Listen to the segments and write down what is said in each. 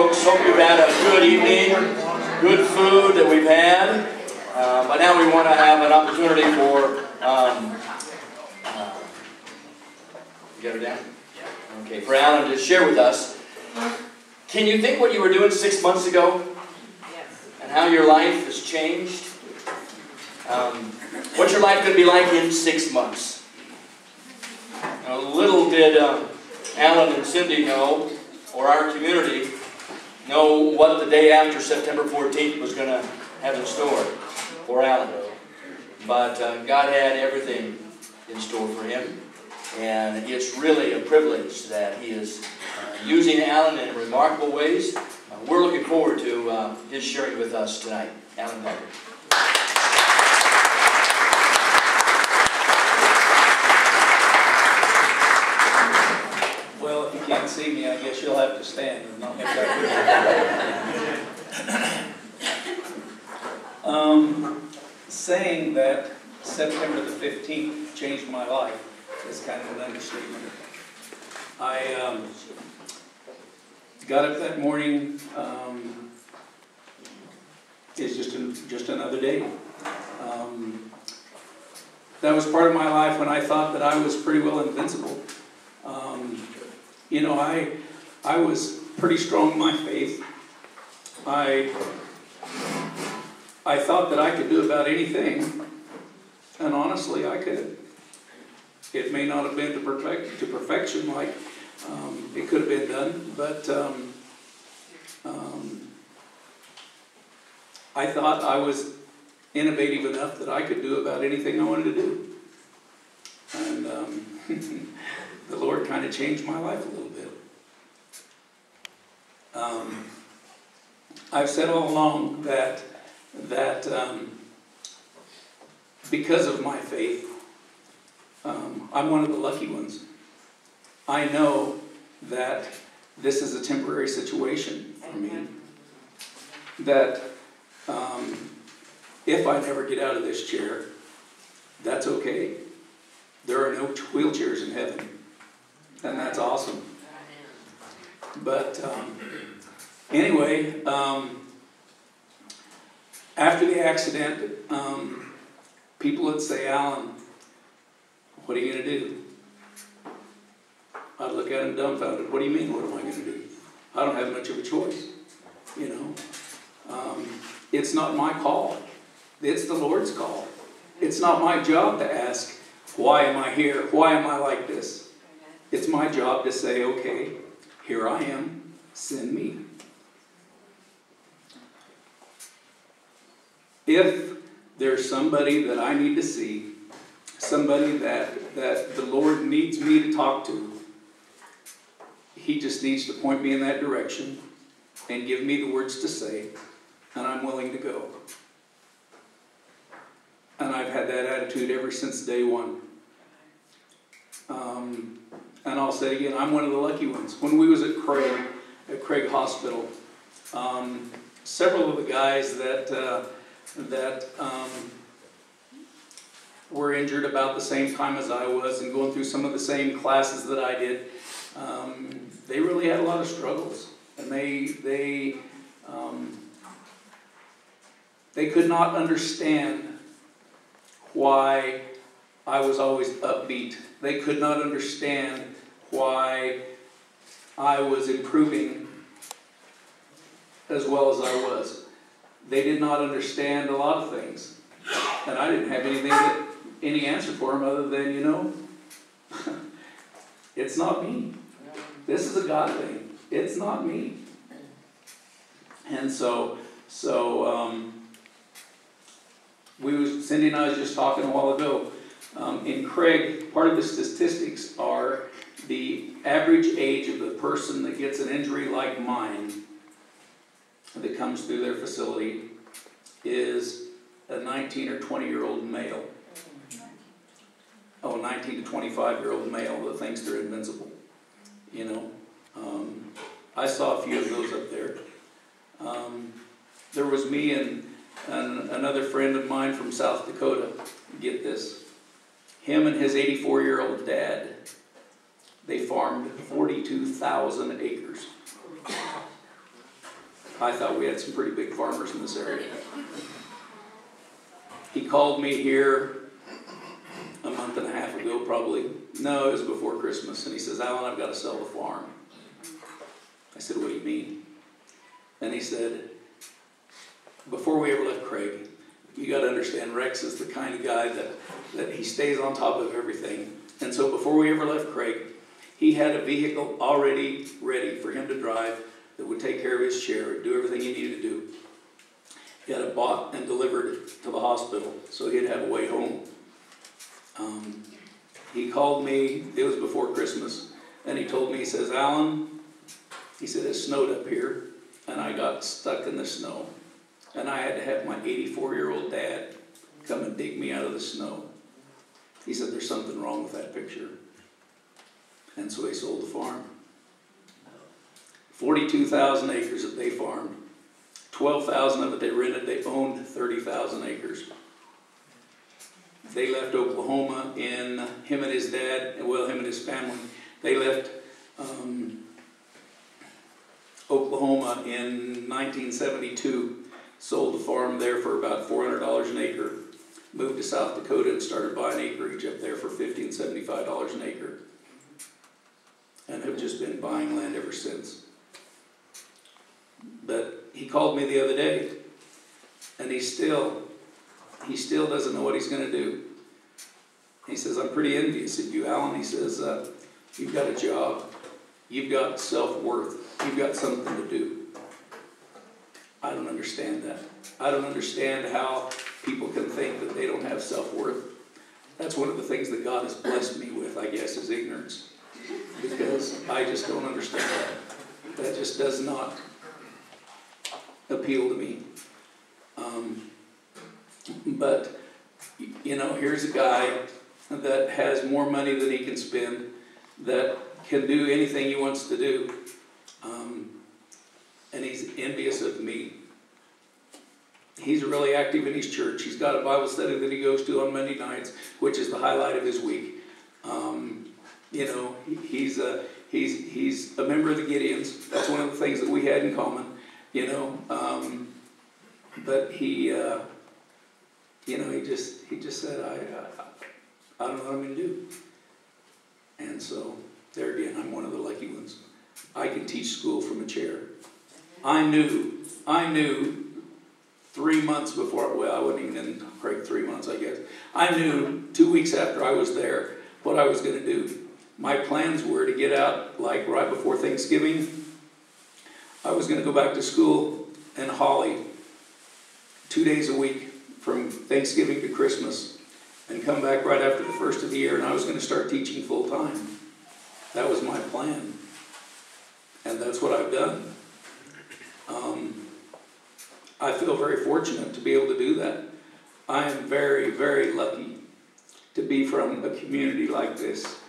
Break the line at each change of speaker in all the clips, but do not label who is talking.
folks. Hope you've had a good evening, good food that we've had. But now we want to have an opportunity for, you got it down? Okay, for Alan to share with us. Can you think what you were doing 6 months ago?
Yes.
And how your life has changed? What's your life going to be like in 6 months? Now, little did Alan and Cindy know, or our community, know what the day after September 14th was going to have in store for Alan. But God had everything in store for him. And it's really a privilege that he is using Alan in remarkable ways. We're looking forward to his sharing with us tonight. Alan Packard.
Well, if you can't see me, I guess you'll have to stand and not make that. Saying that September the 15th changed my life is kind of an understatement. I got up that morning. It's just another day. That was part of my life when I thought that I was pretty well invincible. You know, I was pretty strong in my faith. I thought that I could do about anything, and honestly, I could. It may not have been to perfection like it could have been done, but I thought I was innovative enough that I could do about anything I wanted to do. And the Lord kind of changed my life a little bit. I've said all along that because of my faith, I'm one of the lucky ones. I know that this is a temporary situation for me. That if I never get out of this chair, that's okay. There are no wheelchairs in heaven. And that's awesome. But anyway, after the accident, people would say, Alan, what are you going to do? I'd look at him dumbfounded. What do you mean, what am I going to do? I don't have much of a choice, you know. It's not my call. It's the Lord's call. It's not my job to ask, why am I here? Why am I like this? It's my job to say, okay, here I am, send me. If there's somebody that I need to see, somebody that the Lord needs me to talk to, He just needs to point me in that direction and give me the words to say, and I'm willing to go. And I've had that attitude ever since day one. And I'll say again, I'm one of the lucky ones. When we was at Craig Hospital, several of the guys that were injured about the same time as I was and going through some of the same classes that I did, they really had a lot of struggles. And they could not understand why I was always upbeat. They could not understand why I was improving as well as I was. They did not understand a lot of things. And I didn't have any answer for them other than, you know, it's not me. This is a God thing. It's not me. And so Cindy and I was just talking a while ago. In Craig, part of the statistics are the average age of the person that gets an injury like mine that comes through their facility is a 19 or 20-year-old male. Oh, 19 to 25-year-old male that thinks they're invincible. You know, I saw a few of those up there. There was me and another friend of mine from South Dakota. Get this. Him and his 84-year-old dad, they farmed 42,000 acres. I thought we had some pretty big farmers in this area. He called me here a month and a half ago, probably. No, it was before Christmas. And he says, Alan, I've got to sell the farm. I said, what do you mean? And he said, before we ever left Craig, you got to understand Rex is the kind of guy that he stays on top of everything. And so before we ever left Craig, he had a vehicle already ready for him to drive that would take care of his chair, do everything he needed to do. He had it bought and delivered to the hospital, so he'd have a way home. He called me, it was before Christmas, and he told me, he says, Alan, he said, it snowed up here, and I got stuck in the snow. And I had to have my 84-year-old dad come and dig me out of the snow. He said, there's something wrong with that picture. And so he sold the farm. 42,000 acres that they farmed. 12,000 of it they rented. They owned 30,000 acres. They left Oklahoma in, him and his dad, well, him and his family, they left Oklahoma in 1972, sold the farm there for about $400 an acre, moved to South Dakota and started buying acreage up there for $50 and $75 an acre, and have just been buying land ever since. But he called me the other day, and he still doesn't know what he's going to do. He says, I'm pretty envious of you, Alan. He says, you've got a job. You've got self-worth. You've got something to do. I don't understand that. I don't understand how people can think that they don't have self-worth. That's one of the things that God has blessed me with, I guess, is ignorance. Because I just don't understand that. That just does not appeal to me. But, you know, here's a guy that has more money than he can spend, that can do anything he wants to do, and he's envious of me. He's really active in his church. He's got a Bible study that he goes to on Monday nights, which is the highlight of his week. You know, he's a member of the Gideons. That's one of the things that we had in common. You know, but he, you know, he just said, I don't know what I'm going to do. And so, there again, I'm one of the lucky ones. I can teach school from a chair. I knew 3 months before, well, I wasn't even in Craig 3 months, I guess. I knew 2 weeks after I was there what I was going to do. My plans were to get out, like, right before Thanksgiving. I was going to go back to school in Holly 2 days a week from Thanksgiving to Christmas and come back right after the first of the year, and I was going to start teaching full time. That was my plan, and that's what I've done. I feel very fortunate to be able to do that. I am very, very lucky to be from a community like this.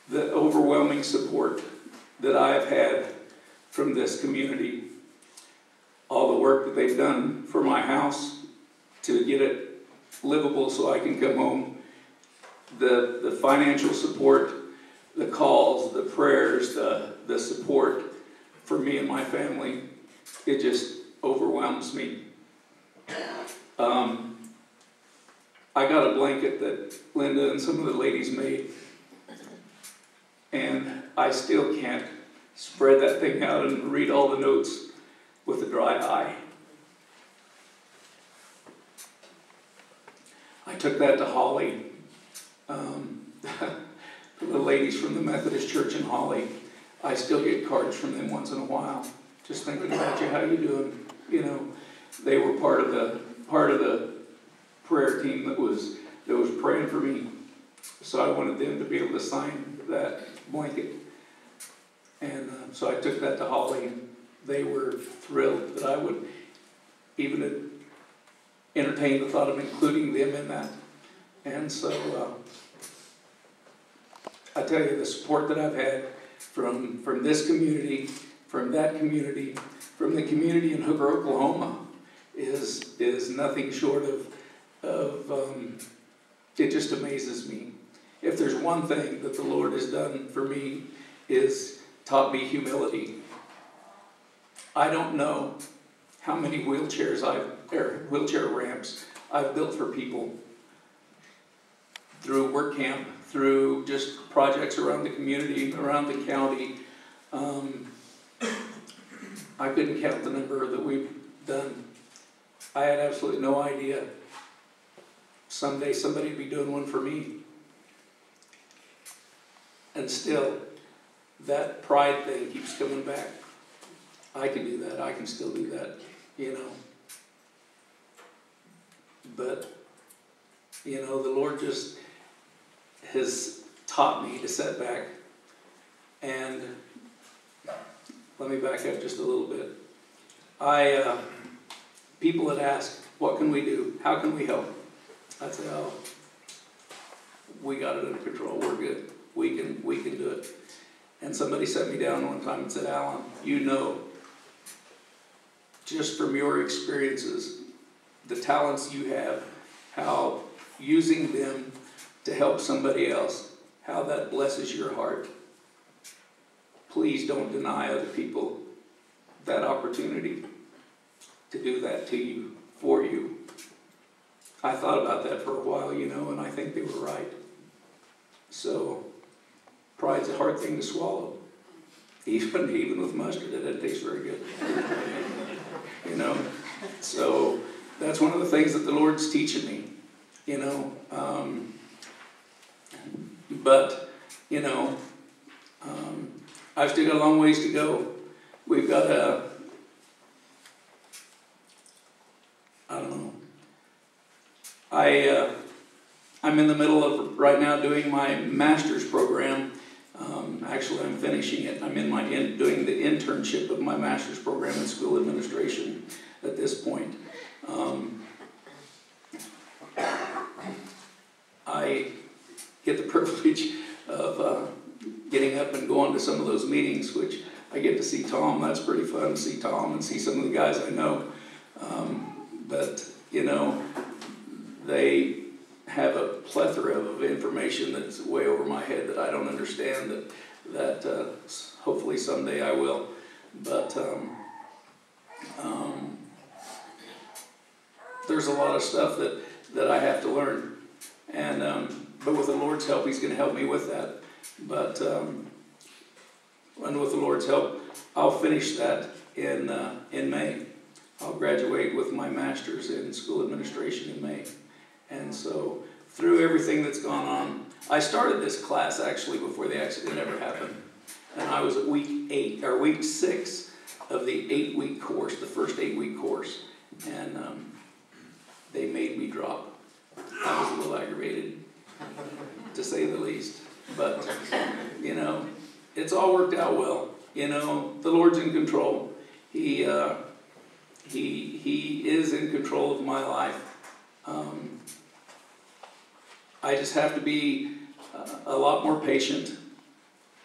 The overwhelming support that I've had from this community, all the work that they've done for my house to get it livable so I can come home, the financial support, the calls, the prayers, the support for me and my family, it just overwhelms me. I got a blanket that Linda and some of the ladies made, and I still can't spread that thing out and read all the notes with a dry eye. I took that to Holly. The ladies from the Methodist Church in Holly, I still get cards from them once in a while. Just thinking about you, how you doing? You know, they were part of the prayer team that was praying for me. So I wanted them to be able to sign that blanket. And so I took that to Holly, and they were thrilled that I would even entertain the thought of including them in that. And so I tell you, the support that I've had from this community, from that community, from the community in Hooker, Oklahoma, is nothing short of it just amazes me. if there's one thing that the Lord has done for me, is taught me humility. I don't know how many wheelchair ramps I've built for people through work camp, through just projects around the community, around the county. I couldn't count the number that we've done. I had absolutely no idea someday somebody would be doing one for me. And still, that pride thing keeps coming back. I can do that. I can still do that, you know. But, you know, the Lord just has taught me to set back. And let me back up just a little bit. People had asked, what can we do? How can we help? I'd say, oh, we got it under control. We're good. We can do it. And somebody sat me down one time and said, Alan, you know, just from your experiences, the talents you have, how using them to help somebody else, how that blesses your heart. Please don't deny other people that opportunity to do that to you, for you. I thought about that for a while, you know, and I think they were right. So, pride's a hard thing to swallow. Even with mustard, it doesn't taste very good. You know? So, that's one of the things that the Lord's teaching me, you know. But, you know, I've still got a long ways to go. We've got I don't know. I'm in the middle of right now doing my master's program. Actually, I'm finishing it. I'm doing the internship of my master's program in school administration at this point. I get the privilege of getting up and going to some of those meetings, which I get to see Tom. That's pretty fun to see Tom and see some of the guys I know. But, you know, they have a plethora of information that's way over my head that I don't understand, that hopefully someday I will. But there's a lot of stuff that I have to learn. And but with the Lord's help, He's going to help me with that. But and with the Lord's help, I'll finish that in May. I'll graduate with my master's in school administration in May. And so through everything that's gone on, I started this class actually before the accident ever happened. And I was at week 6 of the 8-week course, the first 8-week course. And they made me drop. I was a little aggravated, to say the least. But, you know, it's all worked out well. You know, the Lord's in control. He is in control of my life. I just have to be a lot more patient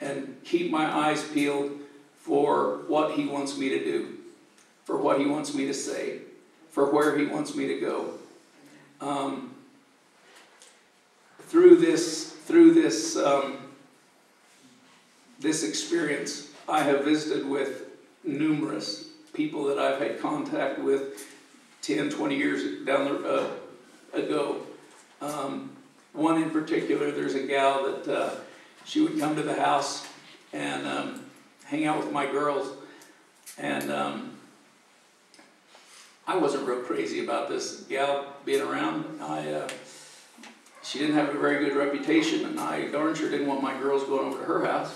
and keep my eyes peeled for what He wants me to do, for what He wants me to say, for where He wants me to go. Through this experience, I have visited with numerous people that I've had contact with 10, 20 years ago. One in particular, there's a gal that she would come to the house and hang out with my girls. And I wasn't real crazy about this gal being around. She didn't have a very good reputation, and I darn sure didn't want my girls going over to her house.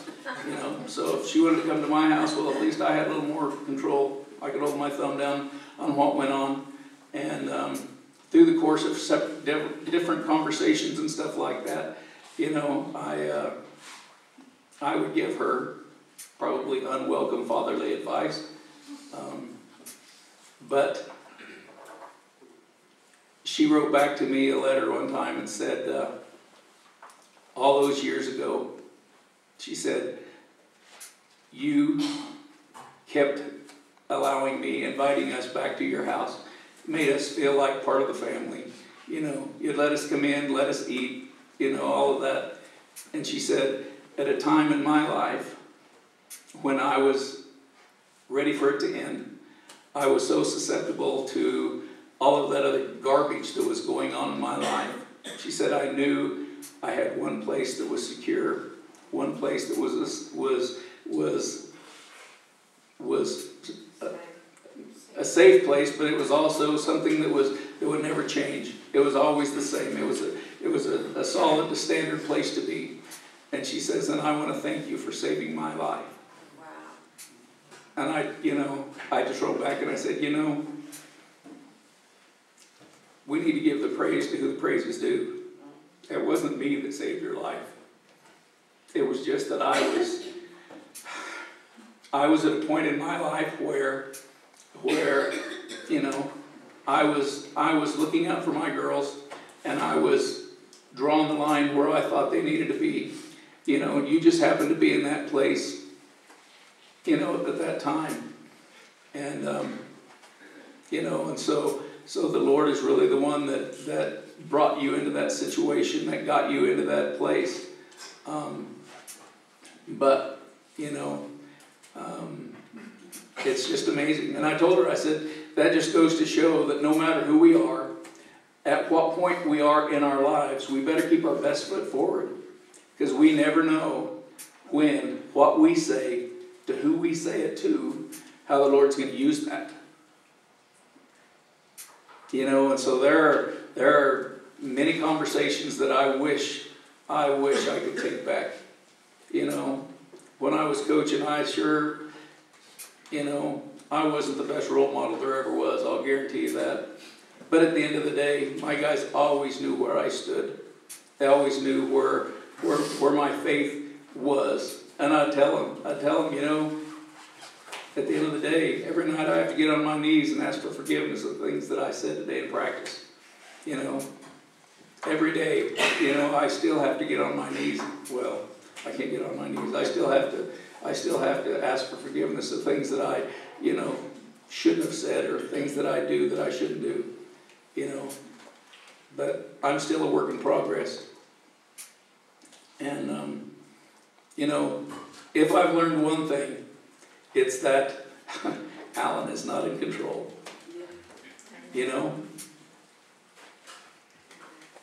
You know, so if she wanted to come to my house, well, at least I had a little more control. I could hold my thumb down on what went on. And through the course of different conversations and stuff like that, you know, I would give her probably unwelcome fatherly advice. But she wrote back to me a letter one time and said, all those years ago, she said, you kept allowing me, inviting us back to your house, made us feel like part of the family. You know, you'd let us come in, let us eat, you know, all of that. And she said, at a time in my life when I was ready for it to end, I was so susceptible to all of that other garbage that was going on in my life. She said, I knew I had one place that was secure, one place that was a safe place, but it was also something that would never change. It was always the same. It was a solid, standard place to be. And she says, and I want to thank you for saving my life.
Wow.
And I just wrote back and I said, we need to give the praise to who the praise is due. It wasn't me that saved your life. It was just that I was at a point in my life where I was looking out for my girls, and I was drawing the line where I thought they needed to be. And you just happened to be in that place, at that time. And, and so the Lord is really the one that brought you into that situation, that got you into that place. But it's just amazing. And I told her, I said, that just goes to show that no matter who we are, at what point we are in our lives, we better keep our best foot forward. Because we never know when, what we say, to who we say it to, how the Lord's going to use that. And so there are many conversations that I wish I could take back. When I was coaching, I sure, I wasn't the best role model there ever was, I'll guarantee you that. But at the end of the day, my guys always knew where I stood. They always knew where my faith was. And I tell them, at the end of the day, every night I have to get on my knees and ask for forgiveness of things that I said today in practice. Every day, I still have to get on my knees. Well, I can't get on my knees. I still have to ask for forgiveness of things that I, shouldn't have said, or things that I do that I shouldn't do. But I'm still a work in progress. And, if I've learned one thing, it's that Alan is not in control.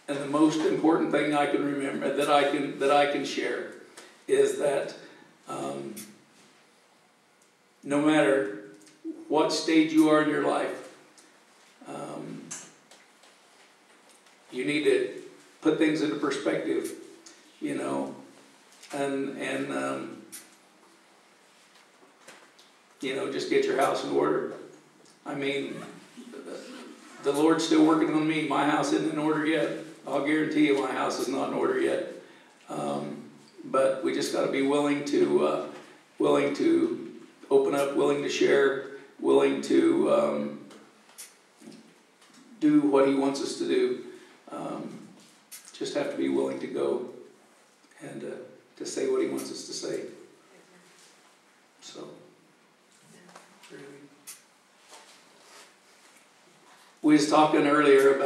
And the most important thing I can remember, that I can share, is that no matter what stage you are in your life, you need to put things into perspective, and just get your house in order. I mean, the Lord's still working on me. My house isn't in order yet. I'll guarantee you my house is not in order yet. But we just got to be willing to open up, willing to share, willing to do what He wants us to do. Just have to be willing to go and to say what He wants us to say. So, really. We was talking earlier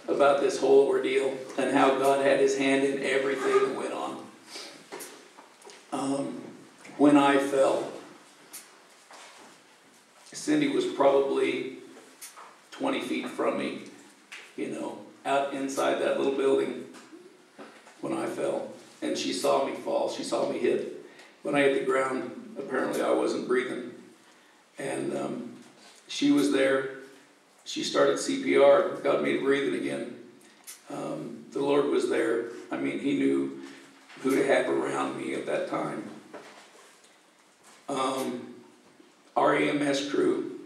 about this whole ordeal and how God had His hand in everything that went on. When I fell, Cindy was probably 20 feet from me, out inside that little building when I fell. And she saw me fall. She saw me hit. When I hit the ground, apparently I wasn't breathing. And she was there. She started CPR, got me breathing again. The Lord was there. I mean, He knew who to have around me at that time. Our EMS crew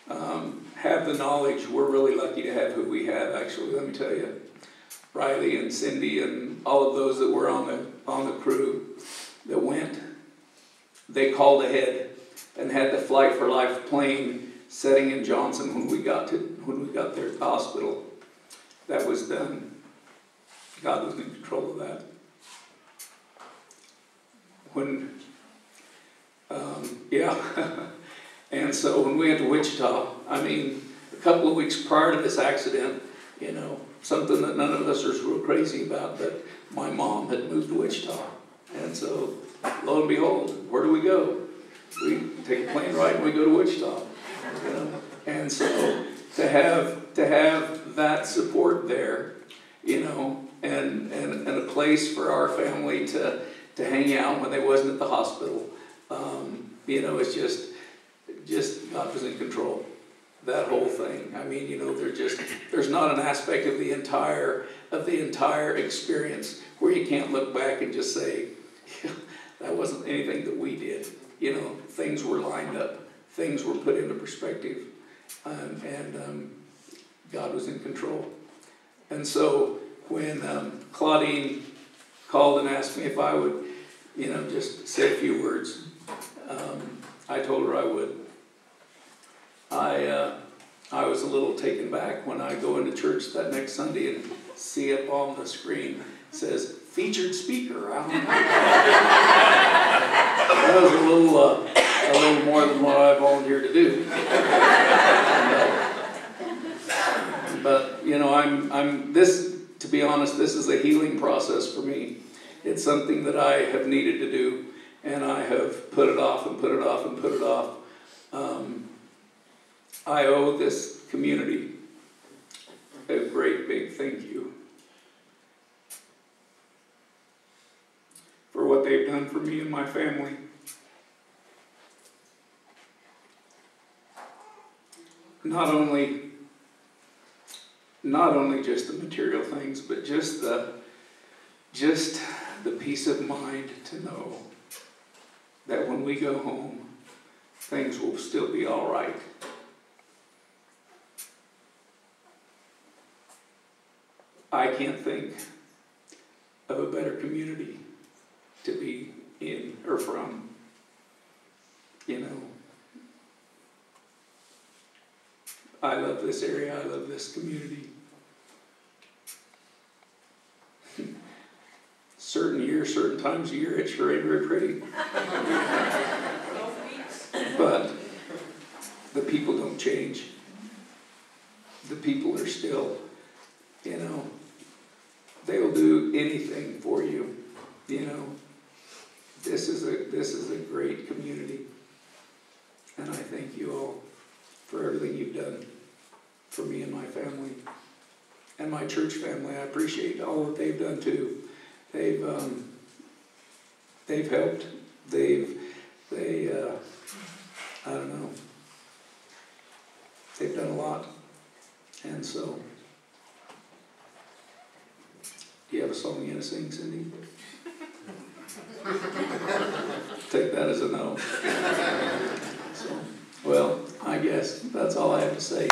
have the knowledge. We're really lucky to have who we have, actually, let me tell you. Riley and Cindy and all of those that were on the crew that went, they called ahead and had the Flight for Life plane setting in Johnson when we got there at the hospital. That was done. God was in control of that. And so when we went to Wichita, I mean, a couple of weeks prior to this accident, You know, something that none of us are real crazy about, but my mom had moved to Wichita. And so, lo and behold, where do we go? We take a plane ride and we go to Wichita. You know? And so, to have that support there, you know, and a place for our family to hang out when they wasn't at the hospital, you know, it's just God was in control. That whole thing. I mean, you know, there's not an aspect of the entire experience where you can't look back and just say, that wasn't anything that we did. You know, things were lined up, things were put into perspective, and God was in control. And so when Claudine called and asked me if I would, you know, just say a few words, I told her I would. I was a little taken back when I go into church that next Sunday and see up on the screen it says featured speaker. That was a little more than what I volunteered to do. But you know, I'm this. To be honest, this is a healing process for me. It's something that I have needed to do, and I have put it off and put it off and put it off. I owe this community a great big thank you for what they've done for me and my family. Not only just the material things, but just the peace of mind to know that when we go home, things will still be all right. I can't think of a better community to be in or from. You know, I love this area, I love this community. Certain years, certain times of year, it sure ain't very pretty. But the people don't change. The people are still, you know, they'll do anything for you. You know, this is a great community, and I thank you all for everything you've done for me and my family and my church family. I appreciate all that they've done too. They've helped. I don't know. They've done a lot, and so. Do you have a song you want to sing, Cindy? Take that as a no. So, well, I guess that's all I have to say.